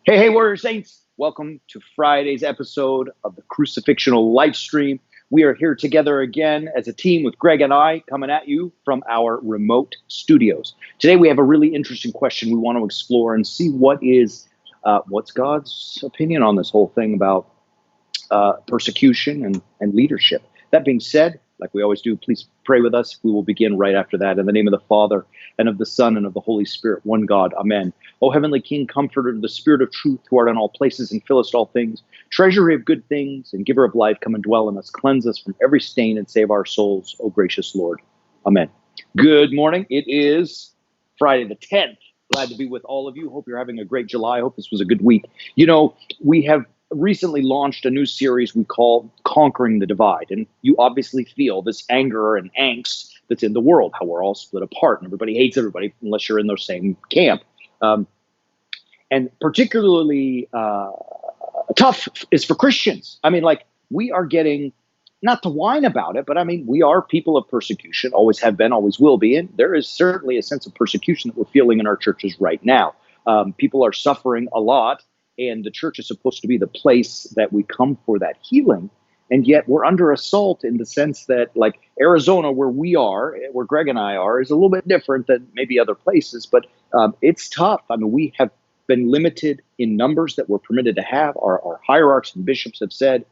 Hey, Warrior Saints! Welcome to Friday's episode of the Crucifixional Life stream. We are here together again as a team with Greg and I coming at you from our remote studios. Today we have a really interesting question we want to explore and see what's God's opinion on this whole thing about persecution and leadership. That being said, like we always do, please pray with us. We will begin right after that. In the name of the Father, and of the Son, and of the Holy Spirit, one God. Amen. O heavenly King, comforter of the Spirit of truth, who art in all places and fillest all things, treasury of good things, and giver of life, come and dwell in us. Cleanse us from every stain and save our souls, O gracious Lord. Amen. Good morning. It is Friday the 10th. Glad to be with all of you. Hope you're having a great July. Hope this was a good week. You know, we have recently launched a new series we call Conquering the Divide. And you obviously feel this anger and angst that's in the world, how we're all split apart and everybody hates everybody unless you're in the same camp. And particularly tough is for Christians. I mean, like, we are getting, not to whine about it, but I mean, we are people of persecution, always have been, always will be. And there is certainly a sense of persecution that we're feeling in our churches right now. People are suffering a lot, and the church is supposed to be the place that we come for that healing. And yet we're under assault in the sense that, like, Arizona, where we are, where Greg and I are, is a little bit different than maybe other places, but it's tough. I mean, we have been limited in numbers that we're permitted to have. Our hierarchs and bishops have said,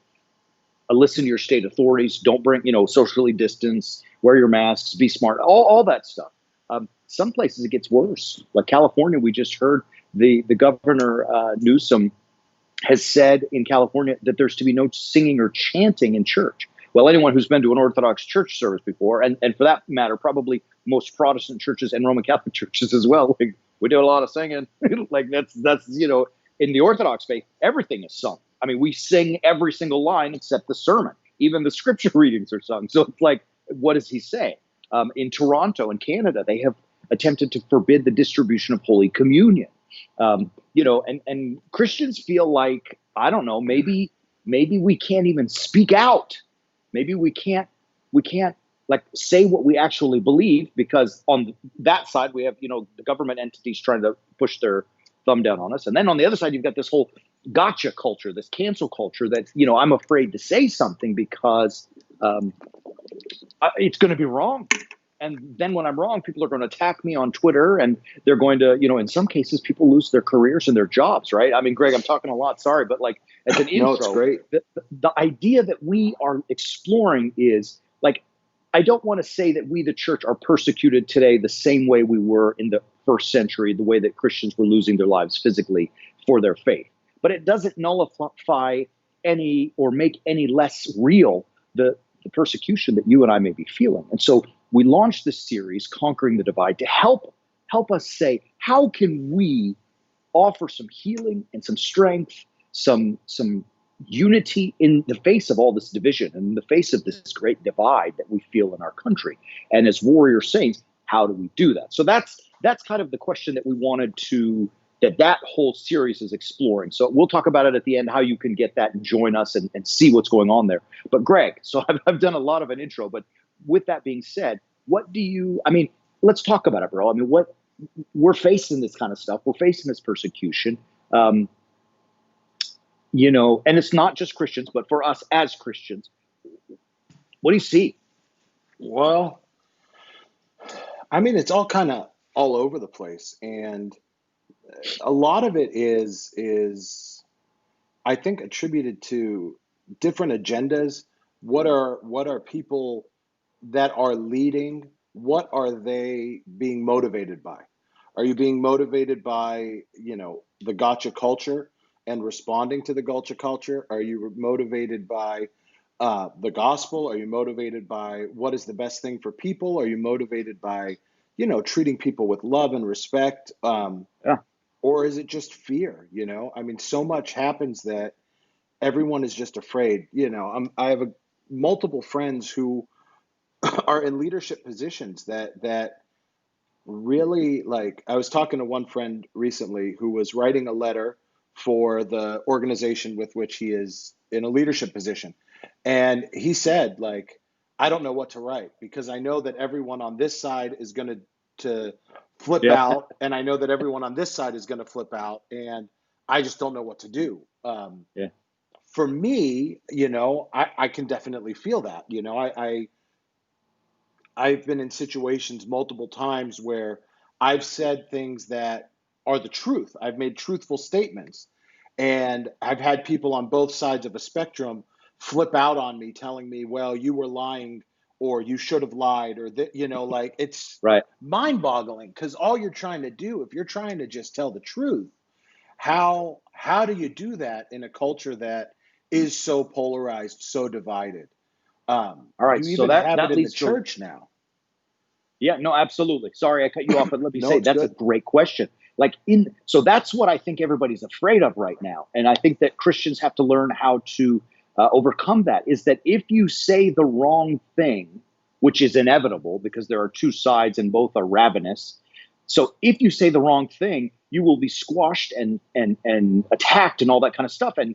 listen to your state authorities, don't bring, socially distance, wear your masks, be smart, all that stuff. Some places it gets worse. Like California, we just heard the governor, Newsom, has said in California that there's to be no singing or chanting in church. Well, anyone who's been to an Orthodox church service before, and for that matter, probably most Protestant churches and Roman Catholic churches as well, like, we do a lot of singing. Like that's in the Orthodox faith, everything is sung. I mean, we sing every single line except the sermon. Even the scripture readings are sung. So it's like, what does he say? In Toronto, in Canada, they have attempted to forbid the distribution of Holy Communion. And Christians feel like, I don't know, maybe we can't even speak out. Maybe we can't like say what we actually believe, because on that side we have, the government entities trying to push their thumb down on us. And then on the other side, you've got this whole gotcha culture, this cancel culture that, I'm afraid to say something because it's going to be wrong. And then when I'm wrong, people are going to attack me on Twitter, and they're going to, in some cases, people lose their careers and their jobs, right? I mean, Greg, I'm talking a lot, sorry, but like as an No, it's intro, great. the idea that we are exploring is like, I don't want to say that we, the church, are persecuted today the same way we were in the first century, the way that Christians were losing their lives physically for their faith. But it doesn't nullify any or make any less real the persecution that you and I may be feeling. And so we launched this series, Conquering the Divide, to help us say, how can we offer some healing and some strength, some unity in the face of all this division and in the face of this great divide that we feel in our country? And as warrior saints, how do we do that? So that's kind of the question that we wanted to, that whole series is exploring. So we'll talk about it at the end, how you can get that and join us and see what's going on there. But Greg, so I've done a lot of an intro, but with that being said, let's talk about it, bro. I mean, we're facing this kind of stuff. We're facing this persecution, and it's not just Christians, but for us as Christians, what do you see? Well, I mean, it's all kind of all over the place, and a lot of it is I think attributed to different agendas. What are people that are leading? What are they being motivated by? Are you being motivated by, the gotcha culture and responding to the gotcha culture? Are you motivated by the gospel? Are you motivated by what is the best thing for people? Are you motivated by, treating people with love and respect? Yeah. Or is it just fear? I mean, so much happens that everyone is just afraid. I have multiple friends who are in leadership positions that really, like, I was talking to one friend recently who was writing a letter for the organization with which he is in a leadership position. And he said, like, I don't know what to write because I know that everyone on this side is going to flip Yeah. out, and I know that everyone on this side is going to flip out, and I just don't know what to do. Yeah. For me, I can definitely feel that. I've been in situations multiple times where I've said things that are the truth. I've made truthful statements. And I've had people on both sides of a spectrum flip out on me, telling me, well, you were lying, or you should have lied, or that, like, it's Right. mind boggling, because all you're trying to do, if you're trying to just tell the truth, how do you do that in a culture that is so polarized, so divided? All right. You So even that have it that in the leads to, church now. yeah, no, absolutely. Sorry, I cut you off, but let me No, say it's that's a good. great question. So that's what I think everybody's afraid of right now, and I think that Christians have to learn how to overcome that. Is that if you say the wrong thing, which is inevitable because there are two sides and both are ravenous. So if you say the wrong thing, you will be squashed and attacked and all that kind of stuff, and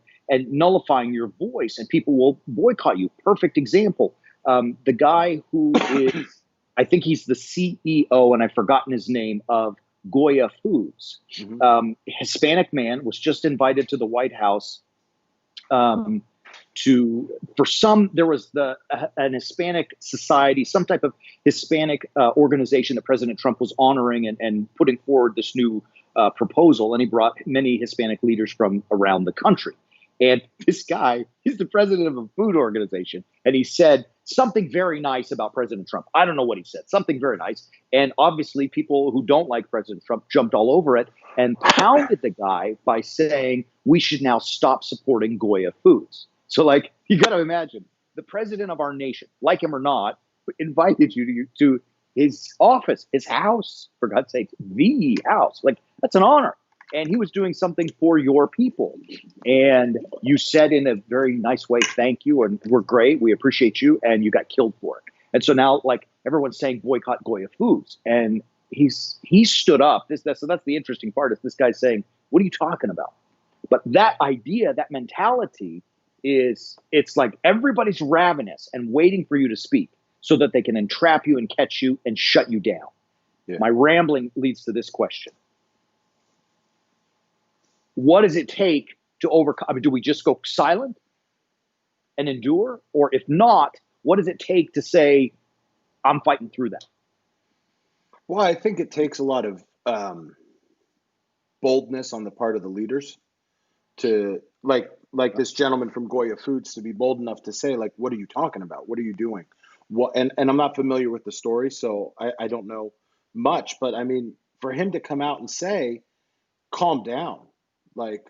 nullifying your voice, and people will boycott you. Perfect example. The guy who is, I think he's the CEO, and I've forgotten his name, of Goya Foods. Hmm. Hispanic man was just invited to the White House um, to for some there was an Hispanic society, some type of Hispanic organization that President Trump was honoring and putting forward this new proposal, and he brought many Hispanic leaders from around the country. And this guy, he's the president of a food organization, and he said something very nice about President Trump. I don't know what he said, something very nice. And obviously, people who don't like President Trump jumped all over it and pounded the guy by saying we should now stop supporting Goya Foods. So, like, you got to imagine the president of our nation, like him or not, invited you to his office, his house, for God's sake, the house. Like, that's an honor. And he was doing something for your people. And you said in a very nice way, thank you, and we're great, we appreciate you, and you got killed for it. And so now, like, everyone's saying boycott Goya Foods. And he stood up. So that's the interesting part, is this guy's saying, what are you talking about? But that idea, that mentality it's like everybody's ravenous and waiting for you to speak so that they can entrap you and catch you and shut you down. Yeah. My rambling leads to this question. What does it take to overcome? I mean, do we just go silent and endure? Or if not, what does it take to say, I'm fighting through that? Well, I think it takes a lot of boldness on the part of the leaders to, like this gentleman from Goya Foods, to be bold enough to say, like, what are you talking about? What are you doing? What? And I'm not familiar with the story, so I don't know much. But I mean, for him to come out and say, calm down, like,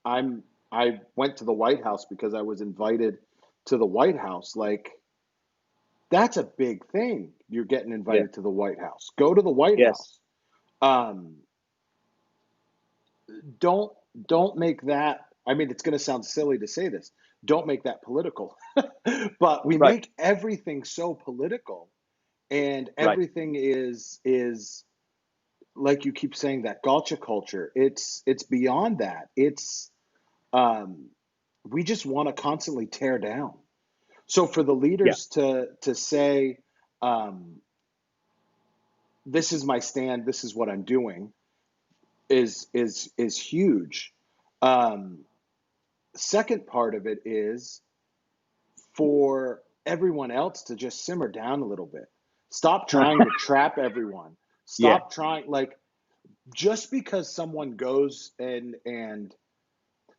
I'm I went to the White House because I was invited to the White House. Like, that's a big thing. You're getting Yeah. invited to the White House. Go to the White Yes. House. Um, don't don't make that. I mean, it's going to sound silly to say this. Don't make that political. But we Right. make everything so political, and Right. everything is like you keep saying, that gotcha culture. It's beyond that. It's um, we just want to constantly tear down. So for the Yeah. leaders to say, um, "This is my stand. This is what I'm doing," is huge. Um, Second part of it is for everyone else to just simmer down a little bit. Stop trying to trap everyone. Yeah. Stop trying, like, just because someone goes and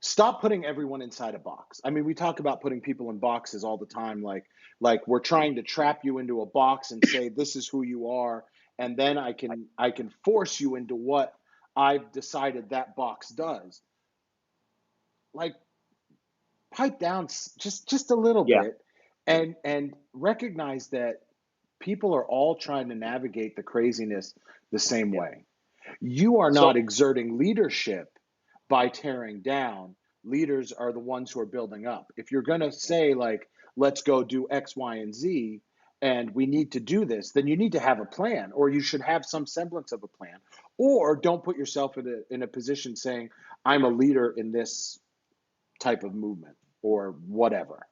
stop putting everyone inside a box. I mean, we talk about putting people in boxes all the time, like we're trying to trap you into a box and say this is who you are, and then I can force you into what I've decided that box does. Like, pipe down just a little Yeah. bit, and recognize that people are all trying to navigate the craziness the same Yeah. way. You are not So exerting leadership by tearing down. Leaders are the ones who are building up. If you're going to say, like, let's go do X, Y, and Z, and we need to do this, then you need to have a plan, or you should have some semblance of a plan. Or don't put yourself in a position saying, I'm a leader in this type of movement or whatever.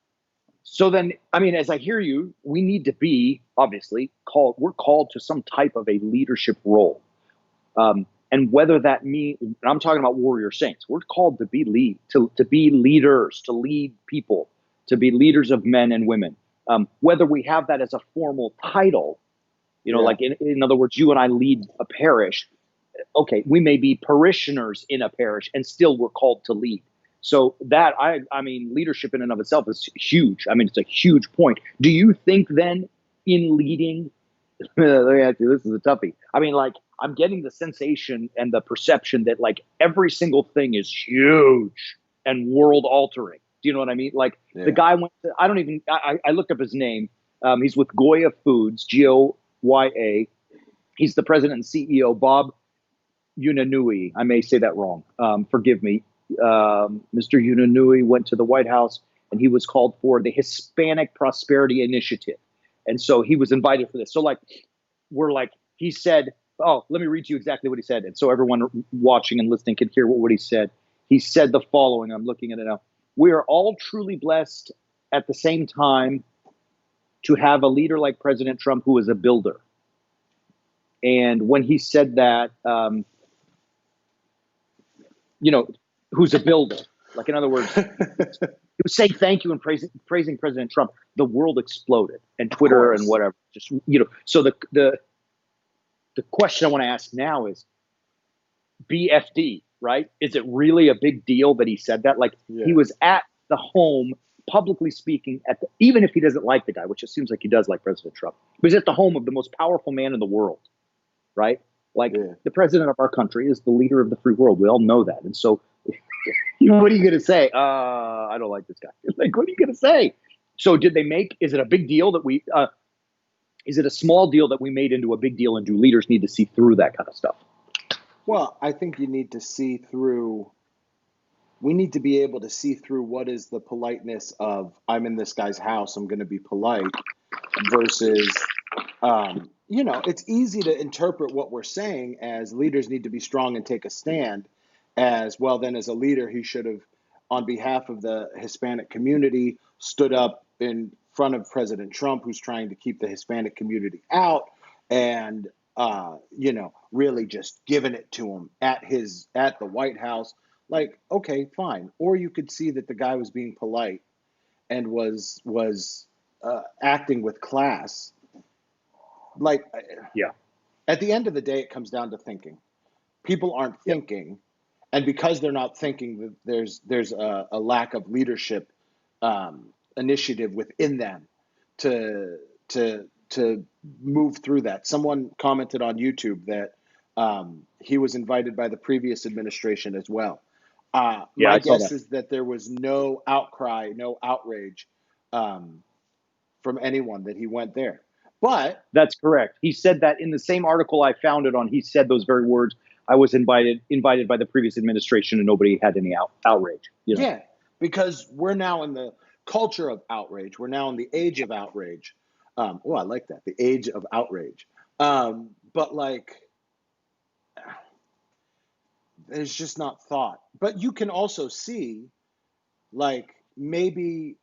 So then, I mean, as I hear you, we need to be obviously called. We're called to some type of a leadership role, And whether that means, I'm talking about warrior saints, we're called to to be leaders, to lead people, to be leaders of men and women. Whether we have that as a formal title, Yeah. like in other words, you and I lead a parish. Okay, we may be parishioners in a parish and still we're called to lead. So that, I mean, leadership in and of itself is huge. I mean, it's a huge point. Do you think then in leading, let me ask you, this is a toughie. I mean, like, I'm getting the sensation and the perception that like every single thing is huge and world altering. Do you know what I mean? Like the Yeah. guy went to, I looked up his name. He's with Goya Foods, Goya. He's the president and CEO, Bob Unanui. I may say that wrong. Forgive me. Mr. Unanui went to the White House and he was called for the Hispanic Prosperity Initiative. And so he was invited for this. So like, he said, oh, let me read to you exactly what he said. And so everyone watching and listening can hear what he said. He said the following, I'm looking at it now. We are all truly blessed at the same time to have a leader like President Trump, who is a builder. And when he said that, who's a builder, like in other words, he was saying thank you and praising President Trump. The world exploded, and Twitter and whatever. Just so the question I want to ask now is, BFD, right? Is it really a big deal that he said that? Like he was at the home, publicly speaking, even if he doesn't like the guy, which it seems like he does like President Trump, he was at the home of the most powerful man in the world, right? Like the president of our country is the leader of the free world. We all know that. And so what are you going to say? I don't like this guy. Like, what are you going to say? So is it a big deal that is it a small deal that we made into a big deal, and do leaders need to see through that kind of stuff? Well, I think you need to see through, we need to be able to see through what is the politeness of, I'm in this guy's house, I'm going to be polite, versus, it's easy to interpret what we're saying as leaders need to be strong and take a stand, as well. Then as a leader, he should have, on behalf of the Hispanic community, stood up in front of President Trump, who's trying to keep the Hispanic community out, and really just giving it to him at the White House. Like, okay, fine. Or you could see that the guy was being polite and was acting with class. Like, at the end of the day, it comes down to thinking. People aren't thinking, and because they're not thinking, there's a lack of leadership initiative within them to move through that. Someone commented on YouTube that he was invited by the previous administration as well. My guess is that there was no outcry, no outrage from anyone that he went there. But that's correct. He said that in the same article I found it on. He said those very words. I was invited by the previous administration, and nobody had any outrage. Yeah, because we're now in the culture of outrage. We're now in the age of outrage. I like that. The age of outrage. But like, there's just not thought. But you can also see, like, maybe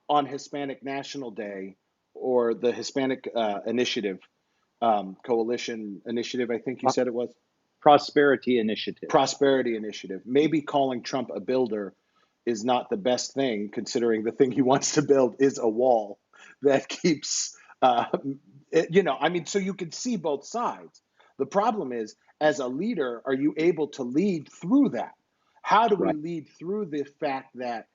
on Hispanic National Day or the Hispanic Initiative, Coalition Initiative, I think you said it was. Prosperity Initiative. Prosperity Initiative. Maybe calling Trump a builder is not the best thing, considering the thing he wants to build is a wall that keeps, so you can see both sides. The problem is, as a leader, are you able to lead through that? How do we lead through the fact that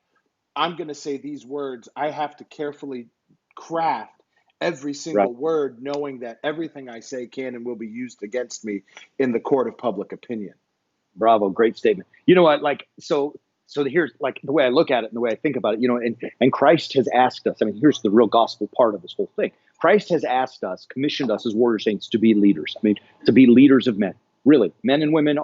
I'm going to say these words, I have to carefully craft every single word, knowing that everything I say can and will be used against me in the court of public opinion? Bravo. Great statement. You know what? Like, so here's like the way I look at it and the way I think about it, and Christ has asked us, I mean, here's the real gospel part of this whole thing. Christ has asked us, commissioned us as warrior saints to be leaders. I mean, to be leaders of men, really. Men and women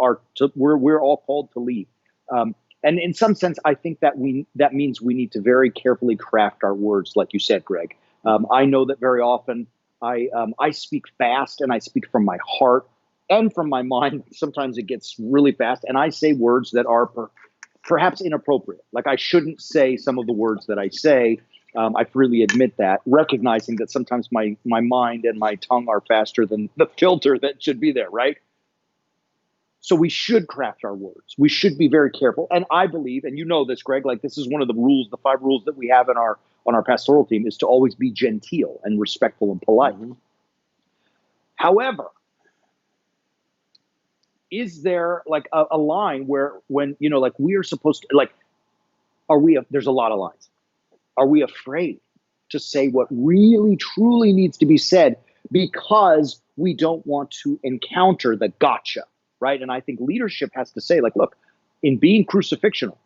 we're all called to lead. And in some sense, I think that means we need to very carefully craft our words, like you said, Greg. I know that very often I speak fast and I speak from my heart and from my mind. Sometimes it gets really fast, and I say words that are perhaps inappropriate. Like I shouldn't say some of the words that I say. I freely admit that, recognizing that sometimes my mind and my tongue are faster than the filter that should be there, right? So we should craft our words. We should be very careful. And I believe, and you know this, Greg, like this is one of the rules, the 5 rules that we have in our on our pastoral team is to always be genteel and respectful and polite. Mm-hmm. However, is there like a line where when like we are supposed to like are we there's a lot of lines. Are we afraid to say what really truly needs to be said because we don't want to encounter the gotcha, right? And I think leadership has to say, like, look, in being crucifixional,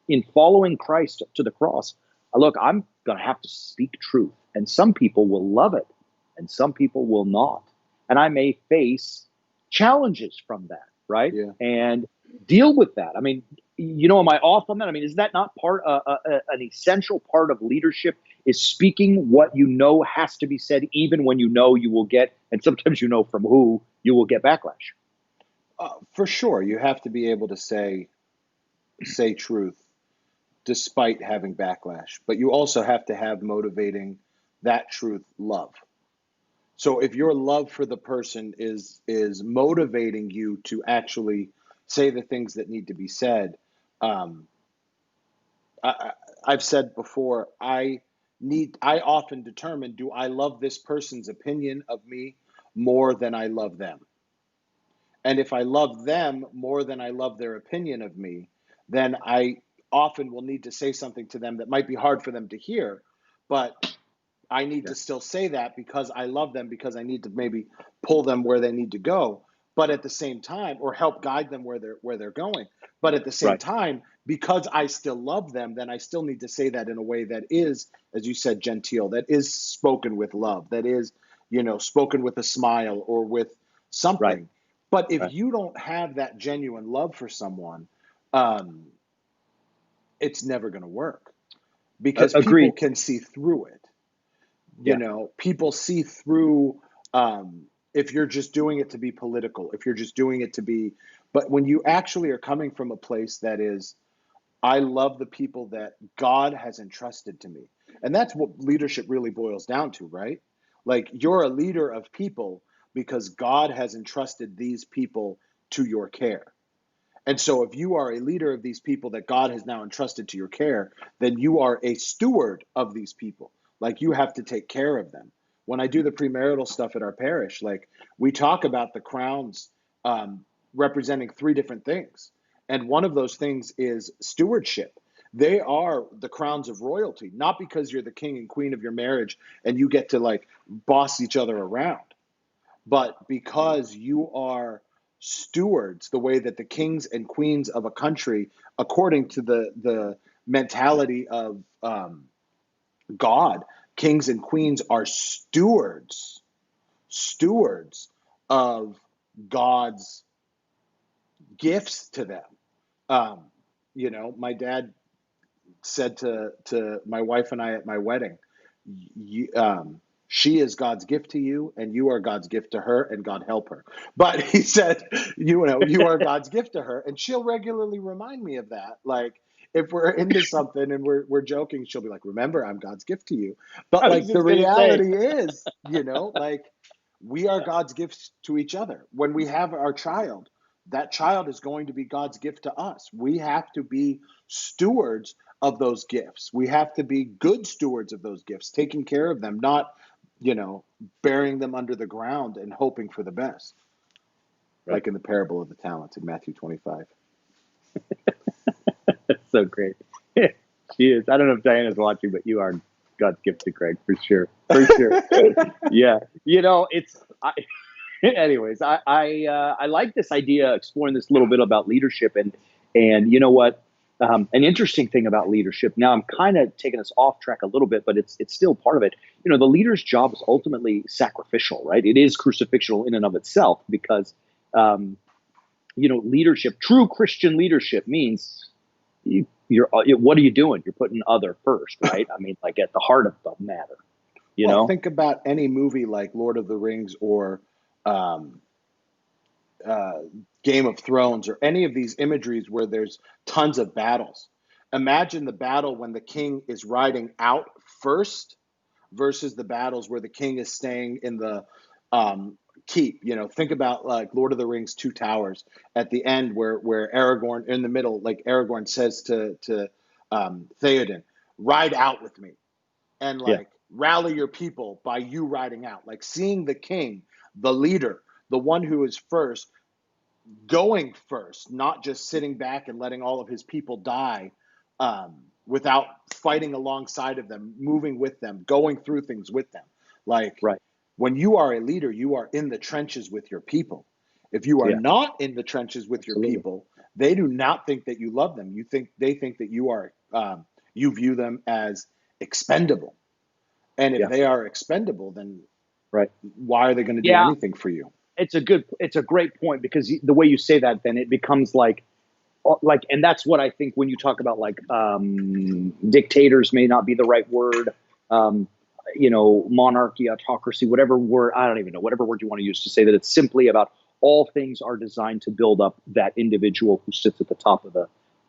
in following Christ to the cross, look, I'm going to have to speak truth. And some people will love it and some people will not. And I may face challenges from that, right? Yeah. And deal with that. I mean, am I off on that? I mean, is that not an essential part of leadership is speaking what has to be said, even when you will get, and sometimes from who you will get backlash? For sure. You have to be able to say truth despite having backlash, but you also have to have motivating that truth love. So if your love for the person is motivating you to actually say the things that need to be said, um, I've said before, I often determine, do I love this person's opinion of me more than I love them? And if I love them more than I love their opinion of me, then I often will need to say something to them that might be hard for them to hear, but I need Yeah. to still say that because I love them, because I need to maybe pull them where they need to go, but at the same time, or help guide them where they're going. But at the same Right. time, because I still love them, then I still need to say that in a way that is, as you said, genteel, that is spoken with love, that is, spoken with a smile or with Right. something. But if Right. you don't have that genuine love for someone, um, it's never going to work because people Agreed. can see through it. Yeah. People see through, if you're just doing it to be political, if you're just doing it to be, but when you actually are coming from a place that is, I love the people that God has entrusted to me. And that's what leadership really boils down to, right? Like you're a leader of people because God has entrusted these people to your care. And so if you are a leader of these people that God has now entrusted to your care, then you are a steward of these people. Like you have to take care of them. When I do the premarital stuff at our parish, like we talk about the crowns, representing 3 different things. And one of those things is stewardship. They are the crowns of royalty, not because you're the king and queen of your marriage and you get to like boss each other around, but because you are stewards the way that the kings and queens of a country, according to the mentality of God, kings and queens are stewards of God's gifts to them. Um, my dad said to my wife and I at my wedding, you, she is God's gift to you, and you are God's gift to her, and God help her. But he said, you are God's gift to her, and she'll regularly remind me of that. Like if we're into something and we're joking, she'll be like, "Remember, I'm God's gift to you." But I was like the just gonna say. reality is, like we are God's gifts to each other. When we have our child, that child is going to be God's gift to us. We have to be stewards of those gifts. We have to be good stewards of those gifts, taking care of them, not, burying them under the ground and hoping for the best, Right. like in the parable of the talents in Matthew 25. That's so great. She is. I don't know if Diana's watching, but you are God's gift to Greg for sure. For sure. Yeah. It's. Anyways, I like this idea, exploring this little bit about leadership, and you know what, an interesting thing about leadership. Now I'm kind of taking us off track a little bit, but it's still part of it. The leader's job is ultimately sacrificial, right? It is crucifixional in and of itself because, leadership, true Christian leadership means what are you doing? You're putting other first, right? I mean, like at the heart of the matter, you Well, know? think about any movie like Lord of the Rings or um, uh, Game of Thrones or any of these imageries where there's tons of battles. Imagine the battle when the king is riding out first versus the battles where the king is staying in the um, keep. Think about like Lord of the Rings, Two Towers at the end, where Aragorn in the middle, like Aragorn says to Theoden, "Ride out with me," and Yeah. like rally your people by you riding out. Like seeing the king, the leader, the one who is first, going first, not just sitting back and letting all of his people die without fighting alongside of them, moving with them, going through things with them. Like Right. when you are a leader, you are in the trenches with your people. If you are Yeah. not in the trenches with your Absolutely. people, they do not think that you love them. They think that you view them as expendable. And if Yeah. they are expendable, then Right. why are they going to do Yeah. anything for you? It's a great point, because the way you say that, then it becomes and that's what I think when you talk about like dictators may not be the right word, um, monarchy, autocracy, whatever word, I don't even know, whatever word you want to use to say that it's simply about all things are designed to build up that individual who sits at the top of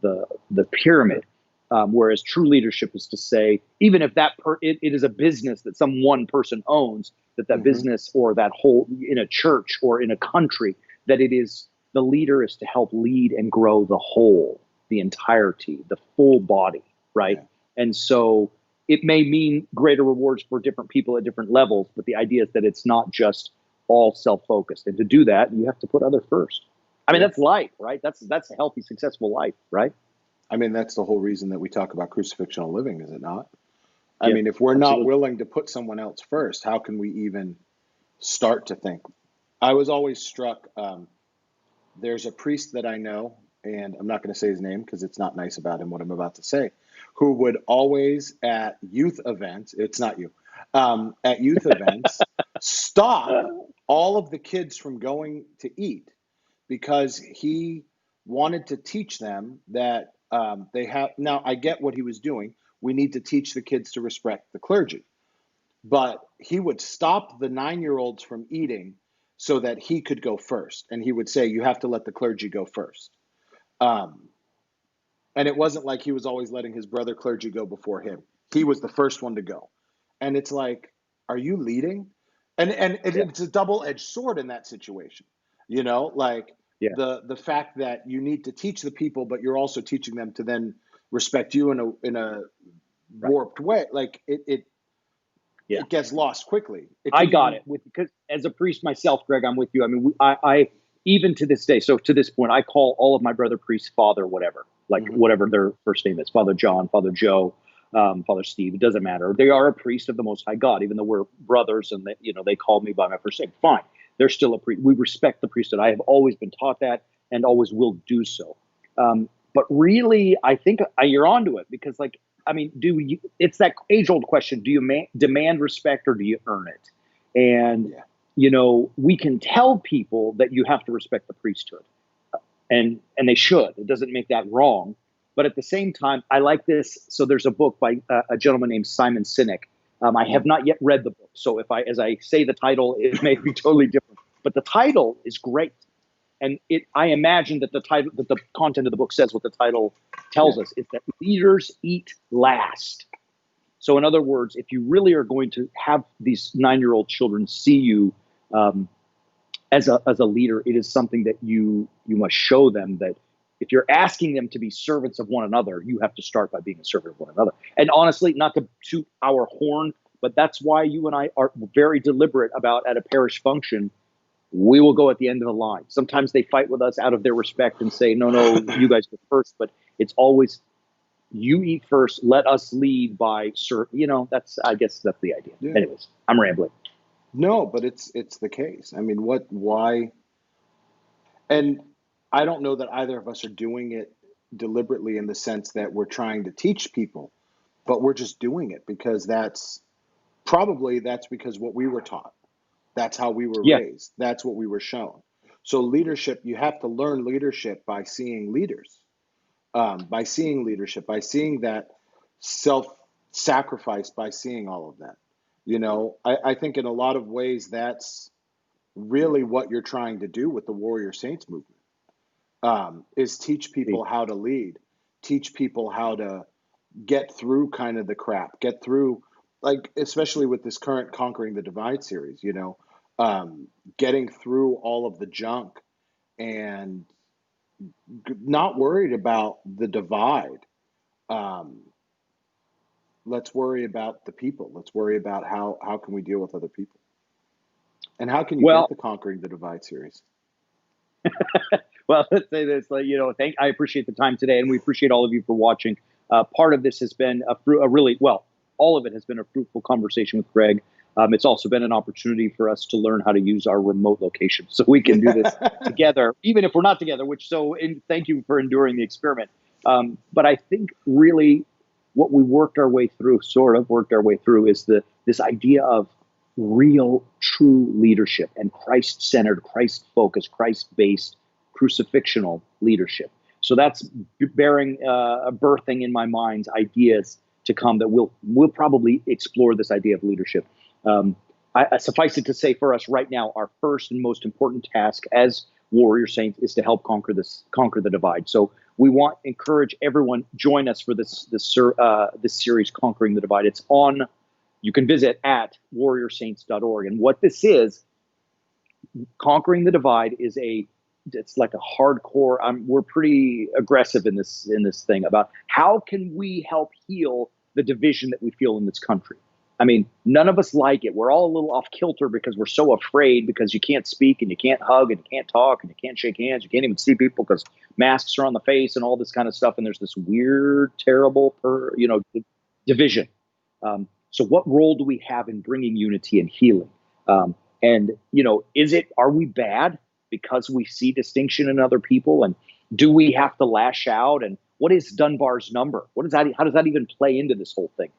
the pyramid. Whereas true leadership is to say, even if it is a business that some one person owns, that Hmm. business or that whole in a church or in a country, that it is the leader is to help lead and grow the whole, the entirety, the full body, right? Yeah. And so it may mean greater rewards for different people at different levels, but the idea is that it's not just all self-focused. And to do that, you have to put other first. I mean, Yeah. that's life, right? That's a healthy, successful life, right? I mean, that's the whole reason that we talk about crucifixional living, is it not? I Yeah, mean, if we're not absolutely. willing to put someone else first, how can we even start to think? I was always struck. There's a priest that I know, and I'm not going to say his name because it's not nice about him what I'm about to say, who would always at youth events, it's not you, at youth events, stop all of the kids from going to eat because he wanted to teach them that they have. Now, I get what he was doing. We need to teach the kids to respect the clergy. But he would stop the 9-year-olds from eating so that he could go first. And he would say, "You have to let the clergy go first." Um, and it wasn't like he was always letting his brother clergy go before him. He was the first one to go. And it's like, are you leading? And Yeah, it's a double-edged sword in that situation. Like yeah, the fact that you need to teach the people, but you're also teaching them to then respect you in a right. warped way. Like Yeah. it gets lost quickly. It I can got even. it. Because as a priest myself, Greg, I'm with you. I mean, I even to this day, so to this point, I call all of my brother priests Father, whatever, like Mhm. whatever their first name is, Father John, Father Joe, Father Steve. It doesn't matter. They are a priest of the Most High God, even though we're brothers, and they call me by my first name. Fine, they're still a priest. We respect the priesthood. I have always been taught that, and always will do so. But really, I think you're onto it, because, like, I mean, it's that age old question: do you demand respect or do you earn it? And, Yeah. we can tell people that you have to respect the priesthood, and they should. It doesn't make that wrong. But at the same time, I like this. So there's a book by a gentleman named Simon Sinek. I have Mhm. not yet read the book. So as I say the title, it may be totally different. But the title is great. And I imagine that the content of the book says what the title Yeah. tells us, is that leaders eat last. So, in other words, if you really are going to have these 9-year-old children see you um, as a leader, it is something that you must show them that if you're asking them to be servants of one another, you have to start by being a servant of one another. And honestly, not to toot our horn, but that's why you and I are very deliberate about, at a parish function, we will go at the end of the line. Sometimes they fight with us out of their respect and say, no, no, you guys go first. But it's always, you eat first, let us lead by serve. I guess that's the idea. Yeah. Anyways, I'm rambling. No, but it's the case. I mean, why? And I don't know that either of us are doing it deliberately in the sense that we're trying to teach people, but we're just doing it because that's because what we were taught. That's how we were Yeah, raised. That's what we were shown. So leadership, you have to learn leadership by seeing leaders, by seeing leadership, by seeing that self sacrifice, by seeing all of that. I think in a lot of ways that's really what you're trying to do with the Warrior Saints movement, is teach people how to lead, teach people how to get through kind of the crap, get through, like, especially with this current Conquering the Divide series, getting through all of the junk and not worried about the divide. Um, let's worry about the people. Let's worry about how can we deal with other people, and how can you get Well, the Conquering the Divide series? well, let's say this, like, I appreciate the time today, and we appreciate all of you for watching. Part of this has been a really, well, all of it has been a fruitful conversation with Greg. It's also been an opportunity for us to learn how to use our remote location so we can do this together, even if we're not together, thank you for enduring the experiment. But I think really what we sort of worked our way through, is this idea of real, true leadership and Christ-centered, Christ-focused, Christ-based, crucifixional leadership. So that's birthing in my mind ideas to come that we'll probably explore this idea of leadership. I suffice it to say, for us right now, our first and most important task as warrior saints is to help conquer the divide. So we want to encourage everyone, join us for this series, Conquering the Divide. It's on. You can visit at warriorsaints.org. And what this is, Conquering the Divide, it's like a hardcore. We're pretty aggressive in this thing about how can we help heal the division that we feel in this country. I mean, none of us like it. We're all a little off kilter because we're so afraid, because you can't speak and you can't hug and you can't talk and you can't shake hands. You can't even see people because masks are on the face and all this kind of stuff. And there's this weird, terrible, division. So what role do we have in bringing unity and healing? And are we bad because we see distinction in other people? And do we have to lash out? And what is Dunbar's number? How does that even play into this whole thing?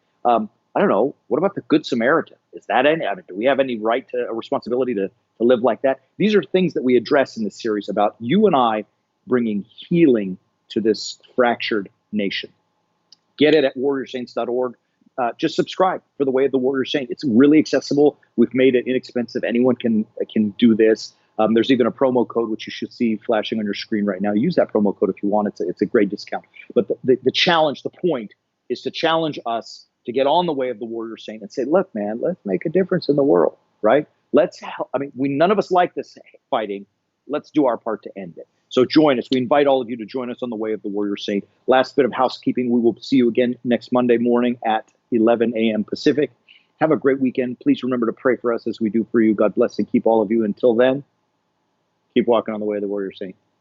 I don't know. What about the Good Samaritan? Do we have any right to a responsibility to live like that? These are things that we address in this series about you and I bringing healing to this fractured nation. Get it at warriorsaints.org. Just subscribe for the Way of the Warrior Saint. It's really accessible. We've made it inexpensive. Anyone can do this. There's even a promo code, which you should see flashing on your screen right now. Use that promo code if you want. It's a great discount. But the challenge, the point, is to challenge us to get on the Way of the Warrior Saint and say, look, man, let's make a difference in the world, right? Let's help. I mean, none of us like this fighting. Let's do our part to end it. So join us. We invite all of you to join us on the Way of the Warrior Saint. Last bit of housekeeping. We will see you again next Monday morning at 11 a.m. Pacific. Have a great weekend. Please remember to pray for us as we do for you. God bless and keep all of you. Until then, keep walking on the Way of the Warrior Saint.